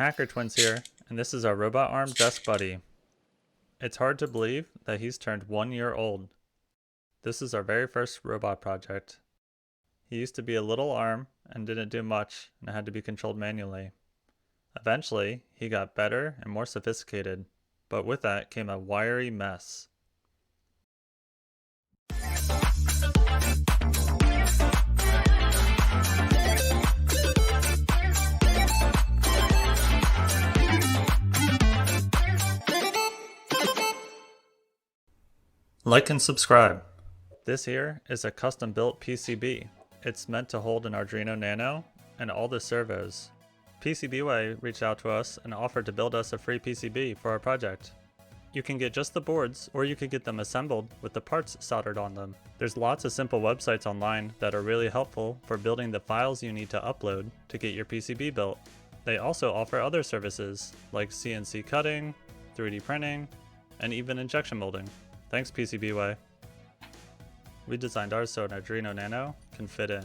Hacker Twins here, and this is our robot arm desk buddy. It's hard to believe that he's turned 1 year old. This is our very first robot project. He used to be a little arm and didn't do much and had to be controlled manually. Eventually, he got better and more sophisticated, but with that came a wiry mess. Like and subscribe. This here is a custom built PCB. It's meant to hold an Arduino Nano and all the servos. PCBWay reached out to us and offered to build us a free PCB for our project. You can get just the boards, or you could get them assembled with the parts soldered on them. There's lots of simple websites online that are really helpful for building the files you need to upload to get your PCB built. They also offer other services like CNC cutting, 3D printing, and even injection molding. Thanks PCBWay. We designed ours so an Arduino Nano can fit in.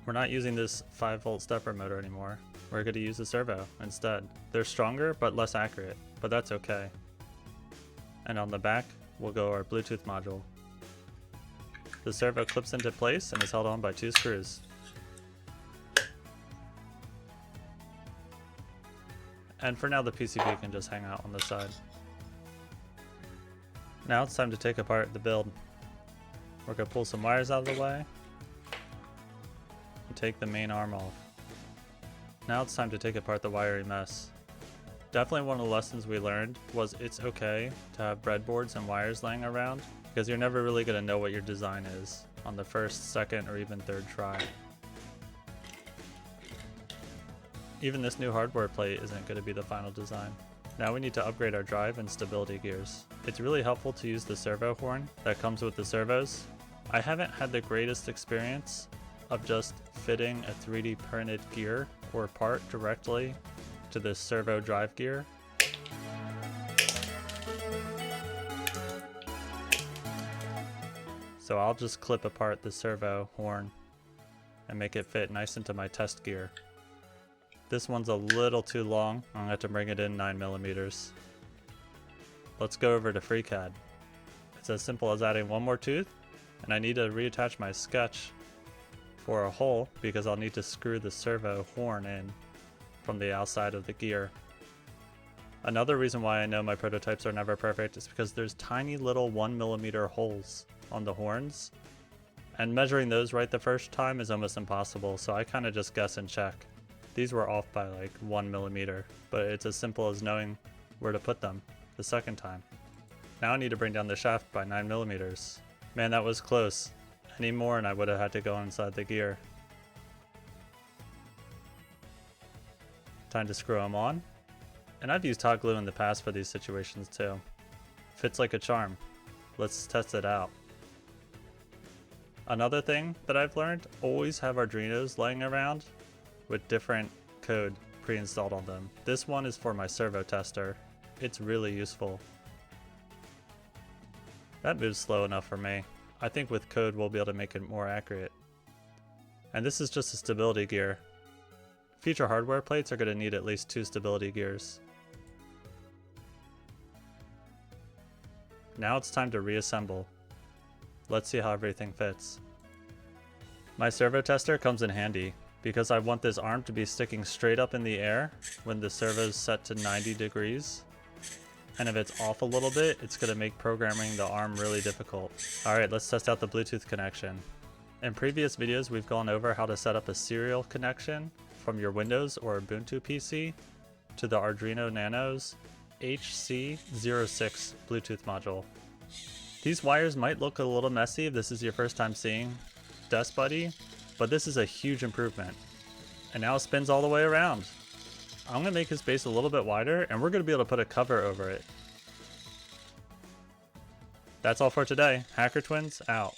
We're not using this 5-volt stepper motor anymore. We're going to use a servo instead. They're stronger but less accurate, but that's okay. And on the back, we'll go our Bluetooth module. The servo clips into place and is held on by 2 screws. And for now, the PCB can just hang out on the side. Now it's time to take apart the build. We're going to pull some wires out of the way and take the main arm off. Now it's time to take apart the wiry mess. Definitely one of the lessons we learned was it's okay to have breadboards and wires laying around, because you're never really going to know what your design is on the first, second, or even third try. Even this new hardware plate isn't going to be the final design. Now we need to upgrade our drive and stability gears. It's really helpful to use the servo horn that comes with the servos. I haven't had the greatest experience of just fitting a 3D printed gear or part directly to this servo drive gear. So I'll just clip apart the servo horn and make it fit nice into my test gear. This one's a little too long. I'm gonna have to bring it in 9mm. Let's go over to FreeCAD. It's as simple as adding one more tooth, and I need to reattach my sketch for a hole because I'll need to screw the servo horn in from the outside of the gear. Another reason why I know my prototypes are never perfect is because there's tiny little 1mm holes on the horns, and measuring those right the first time is almost impossible, so I kind of just guess and check. These were off by like 1mm, but it's as simple as knowing where to put them the second time. Now I need to bring down the shaft by 9mm. Man, that was close. Any more and I would have had to go inside the gear. Time to screw them on. And I've used hot glue in the past for these situations too. Fits like a charm. Let's test it out. Another thing that I've learned, always have Arduinos laying around with different code pre-installed on them. This one is for my servo tester. It's really useful. That moves slow enough for me. I think with code we'll be able to make it more accurate. And this is just a stability gear. Future hardware plates are going to need at least 2 stability gears. Now it's time to reassemble. Let's see how everything fits. My servo tester comes in handy because I want this arm to be sticking straight up in the air when the servo's set to 90 degrees. And if it's off a little bit, it's going to make programming the arm really difficult. Alright, let's test out the Bluetooth connection. In previous videos, we've gone over how to set up a serial connection from your Windows or Ubuntu PC to the Arduino Nano's HC06 Bluetooth module. These wires might look a little messy if this is your first time seeing Desk Buddy, but this is a huge improvement. And now it spins all the way around. I'm going to make his base a little bit wider, and we're going to be able to put a cover over it. That's all for today. Hacker Twins out.